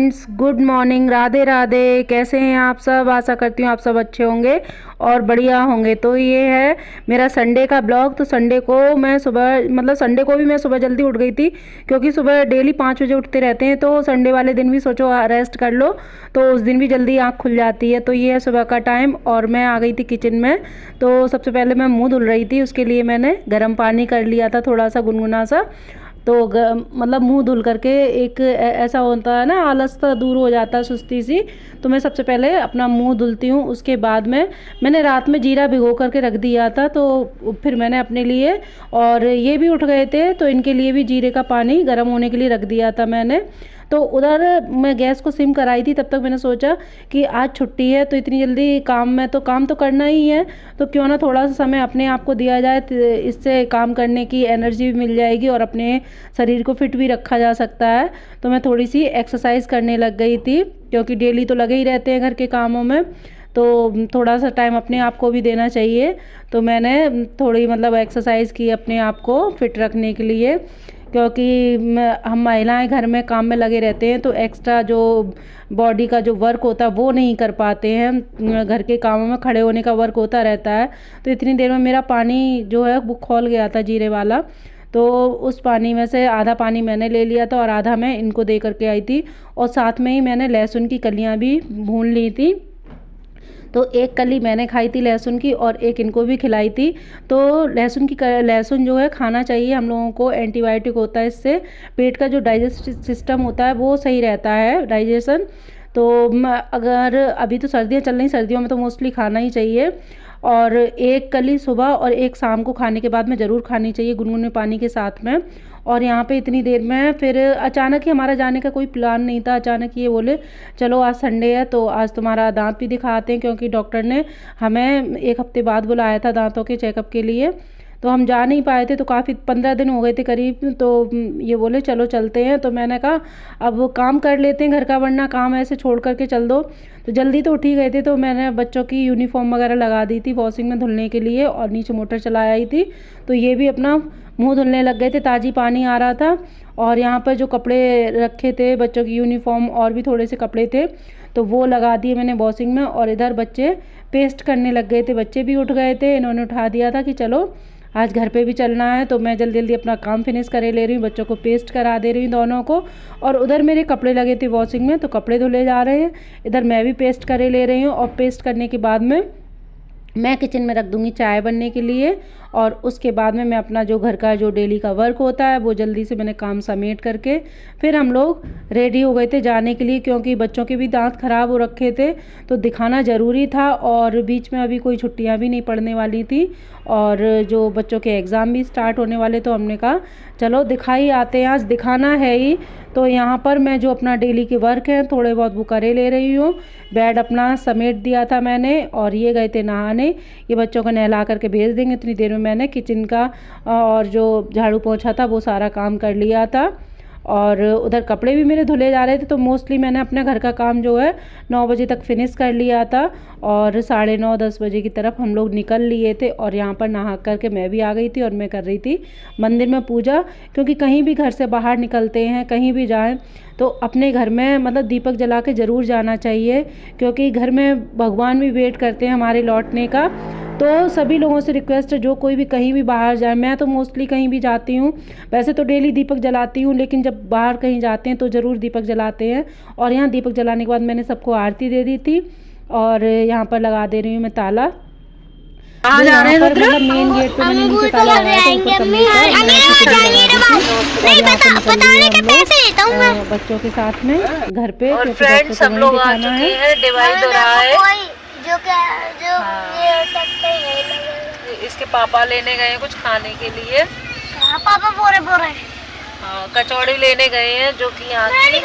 Friends, good morning, Radhe Radhe. कैसे हैं आप सब? आशा करती हूँ आप सब अच्छे होंगे और बढ़िया होंगे। तो ये है मेरा संडे का ब्लॉग। तो संडे को मैं सुबह संडे को भी मैं सुबह जल्दी उठ गई थी, क्योंकि सुबह डेली 5 बजे उठते रहते हैं। तो संडे वाले दिन भी सोचो रेस्ट कर लो, तो उस दिन भी जल्दी आँख खुल जाती है। तो ये है सुबह का टाइम और मैं आ गई थी किचन में। तो सबसे पहले मैं मुँह धुल रही थी, उसके लिए मैंने गर्म पानी कर लिया था, थोड़ा सा गुनगुना सा। तो मुंह धुल करके एक ऐसा होता है ना, आलस सा दूर हो जाता है, सुस्ती सी। तो मैं सबसे पहले अपना मुंह धुलती हूँ। उसके बाद में मैंने रात में जीरा भिगो करके रख दिया था, तो फिर मैंने अपने लिए, और ये भी उठ गए थे तो इनके लिए भी जीरे का पानी गर्म होने के लिए रख दिया था मैंने। तो उधर मैं गैस को सिम कराई थी, तब तक मैंने सोचा कि आज छुट्टी है तो इतनी जल्दी काम तो करना ही है, तो क्यों ना थोड़ा सा समय अपने आप को दिया जाए। इससे काम करने की एनर्जी भी मिल जाएगी और अपने शरीर को फिट भी रखा जा सकता है। तो मैं थोड़ी सी एक्सरसाइज करने लग गई थी, क्योंकि डेली तो लगे ही रहते हैं घर के कामों में, तो थोड़ा सा टाइम अपने आप को भी देना चाहिए। तो मैंने थोड़ी एक्सरसाइज की अपने आप को फिट रखने के लिए, क्योंकि हम महिलाएं घर में काम में लगे रहते हैं, तो एक्स्ट्रा जो बॉडी का जो वर्क होता है वो नहीं कर पाते हैं। घर के कामों में खड़े होने का वर्क होता रहता है। तो इतनी देर में मेरा पानी जो है वो खौल गया था, जीरे वाला। तो उस पानी में से आधा पानी मैंने ले लिया था और आधा मैं इनको दे करके आई थी। और साथ में ही मैंने लहसुन की कलियां भी भून ली थी। तो एक कली मैंने खाई थी लहसुन की और एक इनको भी खिलाई थी। तो लहसुन जो है खाना चाहिए हम लोगों को, एंटीबायोटिक होता है, इससे पेट का जो डाइजेस्टिव सिस्टम होता है वो सही रहता है, डाइजेशन। तो अगर अभी तो सर्दियाँ चल रही, सर्दियों में तो मोस्टली खाना ही चाहिए। और एक कली सुबह और एक शाम को खाने के बाद में ज़रूर खानी चाहिए, गुनगुने पानी के साथ में। और यहाँ पे इतनी देर में फिर अचानक ही हमारा जाने का कोई प्लान नहीं था। अचानक ये बोले चलो आज संडे है तो आज तुम्हारा दांत भी दिखाते हैं, क्योंकि डॉक्टर ने हमें 1 हफ्ते बाद बुलाया था दांतों के चेकअप के लिए। तो हम जा नहीं पाए थे, तो काफ़ी 15 दिन हो गए थे करीब। तो ये बोले चलो चलते हैं। तो मैंने कहा अब वो काम कर लेते हैं घर का, वरना काम ऐसे छोड़ करके चल दो। तो जल्दी तो उठ ही गए थे, तो मैंने बच्चों की यूनिफॉर्म वगैरह लगा दी थी वॉशिंग में धुलने के लिए, और नीचे मोटर चला आई थी। तो ये भी अपना मुंह धुलने लग गए थे, ताज़ी पानी आ रहा था। और यहाँ पर जो कपड़े रखे थे बच्चों की यूनिफॉर्म और भी थोड़े से कपड़े थे, तो वो लगा दिए मैंने वॉशिंग में। और इधर बच्चे पेस्ट करने लग गए थे, बच्चे भी उठ गए थे। इन्होंने उठा दिया था कि चलो आज घर पे भी चलना है। तो मैं जल्दी जल्दी अपना काम फिनिश करे ले रही हूँ, बच्चों को पेस्ट करा दे रही हूँ दोनों को। और उधर मेरे कपड़े लगे थे वॉशिंग में, तो कपड़े धुले जा रहे हैं। इधर मैं भी पेस्ट करे ले रही हूँ, और पेस्ट करने के बाद में मैं किचन में रख दूँगी चाय बनने के लिए। और उसके बाद में मैं अपना जो घर का जो डेली का वर्क होता है वो जल्दी से मैंने काम समेट करके फिर हम लोग रेडी हो गए थे जाने के लिए, क्योंकि बच्चों के भी दांत ख़राब हो रखे थे तो दिखाना ज़रूरी था। और बीच में अभी कोई छुट्टियां भी नहीं पड़ने वाली थी, और जो बच्चों के एग्ज़ाम भी स्टार्ट होने वाले, तो हमने कहा चलो दिखाई आते हैं, आज दिखाना है ही। तो यहाँ पर मैं जो अपना डेली के वर्क हैं थोड़े बहुत वो करे ले रही हूँ। बेड अपना समेट दिया था मैंने, और ये गए थे नहाने। ये बच्चों को नहला करके भेज देंगे। इतनी देर में मैंने किचन का और जो झाड़ू पोंछा था वो सारा काम कर लिया था। और उधर कपड़े भी मेरे धुले जा रहे थे, तो मोस्टली मैंने अपने घर का काम जो है 9 बजे तक फिनिश कर लिया था। और 9:30-10 बजे की तरफ हम लोग निकल लिए थे। और यहाँ पर नहा करके मैं भी आ गई थी, और मैं कर रही थी मंदिर में पूजा, क्योंकि कहीं भी घर से बाहर निकलते हैं, कहीं भी जाएं, तो अपने घर में दीपक जला के ज़रूर जाना चाहिए, क्योंकि घर में भगवान भी वेट करते हैं हमारे लौटने का। तो सभी लोगों से रिक्वेस्ट है, जो कोई भी कहीं भी बाहर जाए, मैं तो मोस्टली कहीं भी जाती हूँ, वैसे तो डेली दीपक जलाती हूँ, लेकिन जब बाहर कहीं जाते हैं तो ज़रूर दीपक जलाते हैं। और यहाँ दीपक जलाने के बाद मैंने सबको आरती दे दी थी, और यहाँ पर लगा दे रही हूँ मैं ताला। यहाँ पर मेन गेट पे मैंने नीचे ताला लगाया था, ऊपर कमरे पर बच्चों के साथ में घर पे। और फ्रेंड्स हम लोग आ चुके हैं, डिवाइड हो रहा है। इसके पापा लेने गए हैं कुछ खाने के लिए। पापा बोरे हाँ, कचौड़ी लेने गए हैं, जो कि यहाँ की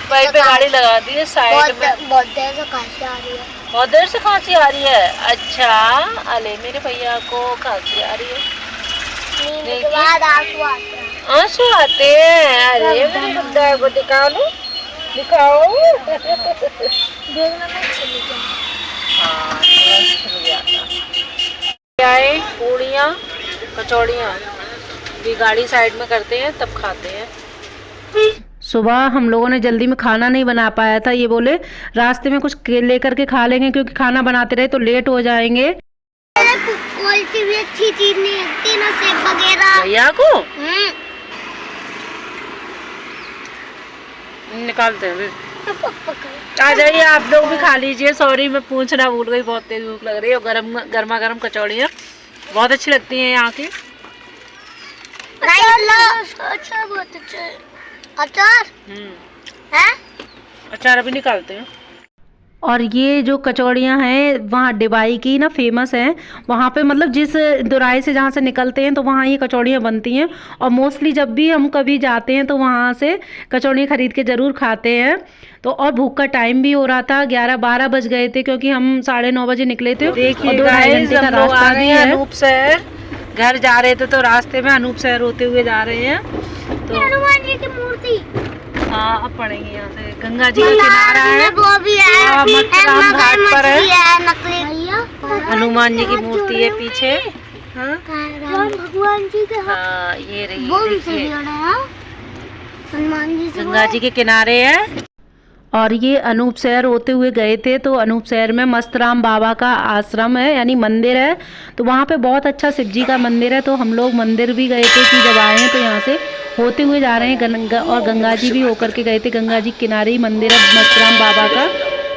वहीं पे गाड़ी लगा दी है साइड में। बहुत देर से खांसी आ रही है। बहुत देर से खांसी आ रही है? अच्छा, अले मेरे भैया को खांसी आ रही है। नींद के बाद आंसू आते हैं? अरे मेरे बुड्ढा को दिखाओ, दिखाओ। हाँ, क्या है, पूड़ियाँ कचौड़ियाँ भी गाड़ी साइड में करते हैं तब खाते हैं। सुबह हम लोगों ने जल्दी में खाना नहीं बना पाया था, ये बोले रास्ते में कुछ लेकर के खा लेंगे क्योंकि खाना बनाते रहे तो लेट हो जाएंगे। क्वालिटी भी अच्छी चीज नहीं लगती ना, सेब वगैरह भैया को निकालते हैं। आ जाइए आप लोग भी खा लीजिए। सॉरी मैं पूछना भूल गई, बहुत तेज भूख लग रही है। और गर्मा गर्म कचौड़ियाँ बहुत अच्छी लगती हैं यहाँ की। अचार बहुत अच्छा है। अचार है? अचार अभी निकालते हैं। और ये जो कचौड़ियाँ हैं वहाँ डिबाई की ना फेमस हैं। वहाँ पे मतलब जिस दोराई से जहाँ से निकलते हैं तो वहाँ ये कचौड़ियाँ बनती हैं। और मोस्टली जब भी हम कभी जाते हैं तो वहाँ से कचौड़ियाँ ख़रीद के ज़रूर खाते हैं। तो और भूख का टाइम भी हो रहा था, 11-12 बज गए थे क्योंकि हम 9:30 बजे निकले थे। देखिए गाइस हम लोग आ गए हैं अनूप शहर। घर जा रहे थे तो रास्ते में अनूप शहर होते हुए जा रहे हैं। तो हनुमान जी की मूर्ति, हाँ अब पढ़ेंगे यहाँ से। गंगा जी का किनारा है, वो भी है, मथुराम घाट पर है। नकली भैया हनुमान जी की मूर्ति है पीछे। हाँ राम भगवान जी के हाँ ये रही वो भी देखिए हनुमान जी से गंगा जी के किनारे है। और ये अनूप शहर होते हुए गए थे तो अनूप शहर में मस्तराम बाबा का आश्रम है यानी मंदिर है। तो वहाँ पे बहुत अच्छा शिव जी का मंदिर है। तो हम लोग मंदिर भी गए थे कि जब आए हैं तो यहाँ से होते हुए जा रहे हैं। और गंगा जी भी होकर के गए थे। गंगा जी किनारे ही मंदिर है मस्तराम बाबा का।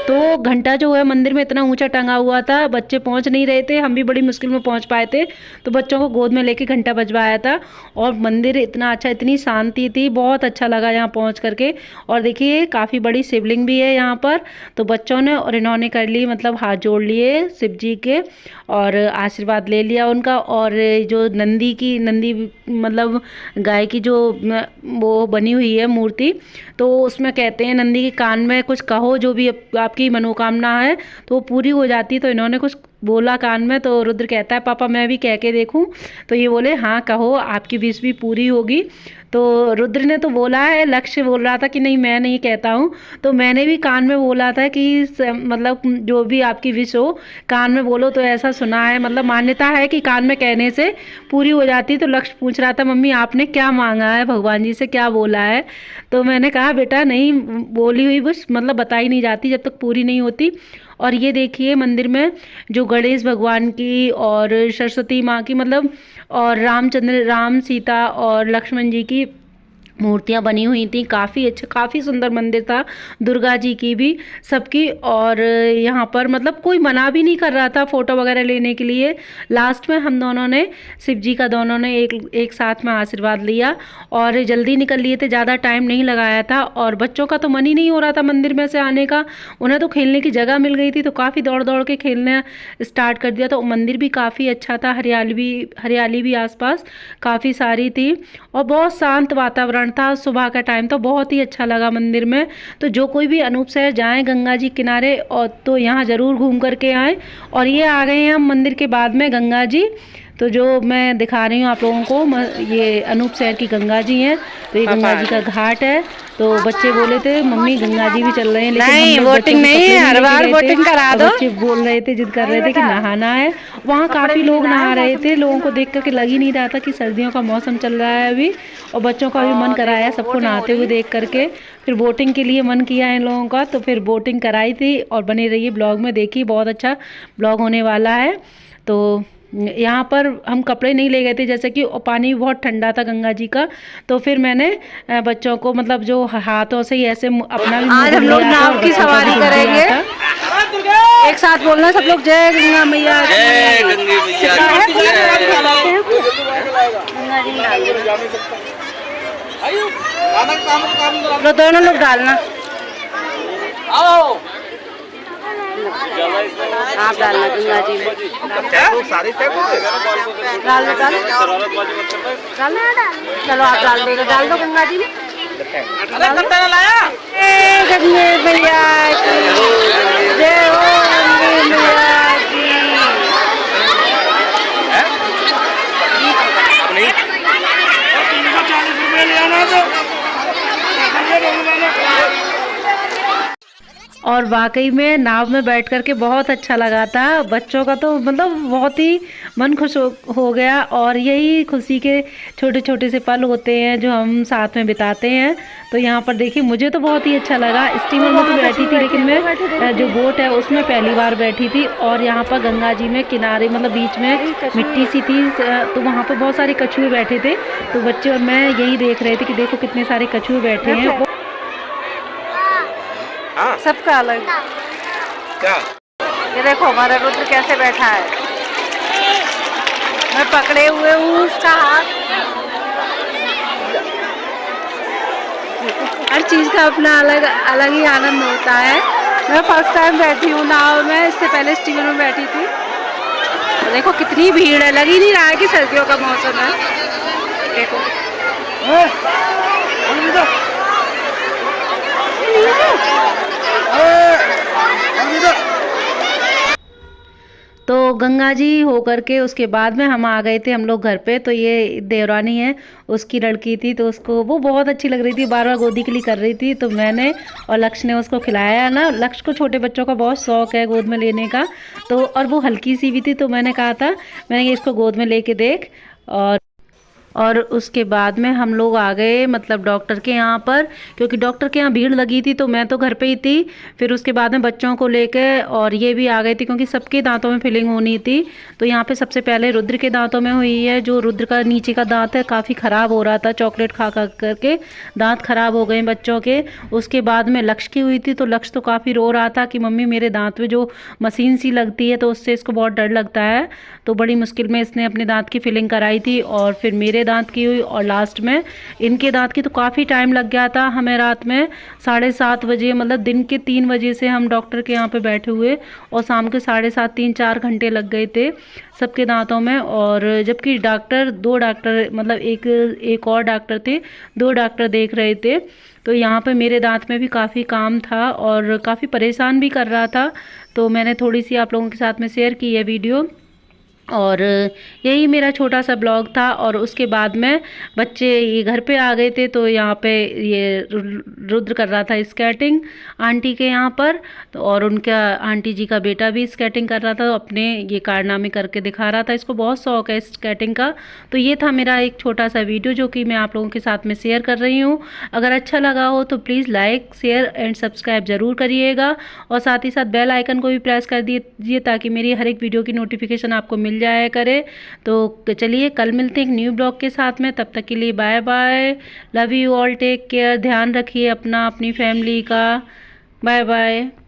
तो घंटा जो है मंदिर में इतना ऊंचा टंगा हुआ था, बच्चे पहुंच नहीं रहे थे, हम भी बड़ी मुश्किल में पहुंच पाए थे। तो बच्चों को गोद में लेके घंटा बजवाया था। और मंदिर इतना अच्छा, इतनी शांति थी, बहुत अच्छा लगा यहाँ पहुंच करके। और देखिए काफ़ी बड़ी शिवलिंग भी है यहाँ पर। तो बच्चों ने और इन्होंने कर ली मतलब हाथ जोड़ लिए शिव जी के और आशीर्वाद ले लिया उनका। और जो नंदी मतलब गाय की जो वो बनी हुई है मूर्ति, तो उसमें कहते हैं नंदी के कान में कुछ कहो जो भी आपकी मनोकामना है तो वो पूरी हो जाती। तो इन्होंने कुछ बोला कान में, तो रुद्र कहता है पापा मैं भी कह के देखूं। तो ये बोले हाँ कहो, आपकी विश भी पूरी होगी। तो रुद्र ने तो बोला है, लक्ष्य बोल रहा था कि नहीं मैं नहीं कहता हूँ। तो मैंने भी कान में बोला था कि मतलब जो भी आपकी विश हो कान में बोलो। तो ऐसा सुना है, मतलब मान्यता है कि कान में कहने से पूरी हो जाती। तो लक्ष्य पूछ रहा था मम्मी आपने क्या मांगा है, भगवान जी से क्या बोला है। तो मैंने कहा बेटा नहीं बोली हुई विश मतलब बताई नहीं जाती जब तक पूरी नहीं होती। और ये देखिए मंदिर में जो गणेश भगवान की और सरस्वती माँ की मतलब और राम सीता और लक्ष्मण जी की मूर्तियाँ बनी हुई थी। काफ़ी अच्छा काफ़ी सुंदर मंदिर था, दुर्गा जी की भी सबकी। और यहाँ पर मतलब कोई मना भी नहीं कर रहा था फ़ोटो वगैरह लेने के लिए। लास्ट में हम दोनों ने शिव जी का दोनों ने एक साथ में आशीर्वाद लिया और जल्दी निकल लिए थे, ज़्यादा टाइम नहीं लगाया था। और बच्चों का तो मन ही नहीं हो रहा था मंदिर में से आने का, उन्हें तो खेलने की जगह मिल गई थी तो काफ़ी दौड़ दौड़ के खेलने स्टार्ट कर दिया। तो मंदिर भी काफ़ी अच्छा था, हरियाली भी आसपास काफ़ी सारी थी और बहुत शांत वातावरण था। सुबह का टाइम तो बहुत ही अच्छा लगा मंदिर में। तो जो कोई भी अनूप शहर जाएं गंगा जी किनारे और तो यहाँ ज़रूर घूम करके आएँ। और ये आ गए हैं हम मंदिर के बाद में गंगा जी। तो जो मैं दिखा रही हूँ आप लोगों को, ये अनूप शहर की गंगा जी हैं। तो ये गंगा जी का घाट है। तो बच्चे बोले थे मम्मी गंगा जी भी चल रहे हैं, लेकिन नहीं वोटिंग नहीं है, हर बार वोटिंग करा दो। बच्चे बोल रहे थे, जिद कर रहे थे कि नहाना है। वहाँ काफ़ी लोग नहा रहे थे, लोगों को देख करके लग ही नहीं रहा था कि सर्दियों का मौसम चल रहा है अभी। और बच्चों का भी मन कराया सबको नहाते हुए देख करके। फिर वोटिंग के लिए मन किया इन लोगों का, तो फिर वोटिंग कराई थी। और बने रहिए ब्लॉग में, देखिए बहुत अच्छा ब्लॉग होने वाला है। तो यहाँ पर हम कपड़े नहीं ले गए थे जैसे कि पानी बहुत ठंडा था गंगा जी का। तो फिर मैंने बच्चों को मतलब जो हाथों से ही ऐसे अपना भी आज हम लोग नाव की सवारी करेंगे। एक साथ बोलना सब लोग, जय गंगा मैया, जय गंगा मैया। दोनों लोग डालना, आप डालना गंगा जी में। डाल दो चलो आप डाल दो गंगा जी में। गंगे मैया की जय हो, गंगे मैया की। और वाकई में नाव में बैठ कर के बहुत अच्छा लगा था। बच्चों का तो मतलब बहुत ही मन खुश हो गया। और यही खुशी के छोटे छोटे से पल होते हैं जो हम साथ में बिताते हैं। तो यहाँ पर देखिए मुझे तो बहुत ही अच्छा लगा। स्टीमर में तो बैठी थी, लेकिन मैं जो बोट है उसमें पहली बार बैठी थी। और यहाँ पर गंगा जी में किनारे मतलब बीच में मिट्टी सी थी, तो वहाँ पर बहुत सारे कछुए बैठे थे। तो बच्चे और मैं यही देख रहे थे कि देखो कितने सारे कछुए बैठे हैं। सबका अलग क्या? ये देखो हमारा रुद्र कैसे बैठा है, मैं पकड़े हुए हूँ उसका हाथ। हर चीज़ का अपना अलग अलग ही आनंद होता है। मैं फर्स्ट टाइम बैठी हूँ नाव में, इससे पहले स्टीमर में बैठी थी। तो देखो कितनी भीड़ है, लग ही नहीं रहा है कि सर्दियों का मौसम है। देखो तो गंगा जी हो करके उसके बाद में हम आ गए थे हम लोग घर पे। तो ये देवरानी है, उसकी लड़की थी, तो उसको वो बहुत अच्छी लग रही थी, बार बार गोदी के लिए कर रही थी। तो मैंने और लक्ष्य ने उसको खिलाया ना। लक्ष्य को छोटे बच्चों का बहुत शौक है गोद में लेने का। तो और वो हल्की सी भी थी, तो मैंने कहा था मैंने ये इसको गोद में लेके देख। और उसके बाद में हम लोग आ गए मतलब डॉक्टर के यहाँ पर, क्योंकि डॉक्टर के यहाँ भीड़ लगी थी। तो मैं तो घर पे ही थी। फिर उसके बाद में बच्चों को लेके और ये भी आ गए थे, क्योंकि सबके दांतों में फिलिंग होनी थी। तो यहाँ पे सबसे पहले रुद्र के दांतों में हुई है। जो रुद्र का नीचे का दांत है काफ़ी ख़राब हो रहा था, चॉकलेट खा खा करके दांत ख़राब हो गए बच्चों के। उसके बाद में लक्ष्य की हुई थी। तो लक्ष्य तो काफ़ी रो रहा था कि मम्मी मेरे दांत में जो मशीन सी लगती है तो उससे इसको बहुत डर लगता है। तो बड़ी मुश्किल में इसने अपने दांत की फिलिंग कराई थी। और फिर मेरे दांत की हुई, और लास्ट में इनके दांत की। तो काफ़ी टाइम लग गया था हमें। रात में 7:30 बजे मतलब दिन के 3 बजे से हम डॉक्टर के यहाँ पे बैठे हुए, और शाम के 7:30 3-4 घंटे लग गए थे सबके दांतों में। और जबकि दो डॉक्टर मतलब एक और डॉक्टर थे, 2 डॉक्टर देख रहे थे। तो यहाँ पे मेरे दांत में भी काफ़ी काम था और काफ़ी परेशान भी कर रहा था। तो मैंने थोड़ी सी आप लोगों के साथ में शेयर की है वीडियो। और यही मेरा छोटा सा ब्लॉग था। और उसके बाद में बच्चे ये घर पे आ गए थे। तो यहाँ पे ये रुद्र कर रहा था स्केटिंग आंटी के यहाँ पर। तो और उनका आंटी जी का बेटा भी स्केटिंग कर रहा था, अपने ये कारनामे करके दिखा रहा था। इसको बहुत शौक है स्केटिंग का। तो ये था मेरा एक छोटा सा वीडियो जो कि मैं आप लोगों के साथ में शेयर कर रही हूँ। अगर अच्छा लगा हो तो please like share and subscribe ज़रूर करिएगा। और साथ ही साथ बेल आइकन को भी प्रेस कर दीजिए, ताकि मेरी हर एक वीडियो की नोटिफिकेशन आपको मिल जाया करे। तो चलिए कल मिलते हैं एक न्यू ब्लॉग के साथ में। तब तक के लिए bye bye, love you all, take care, ध्यान रखिए अपना अपनी फैमिली का। Bye bye.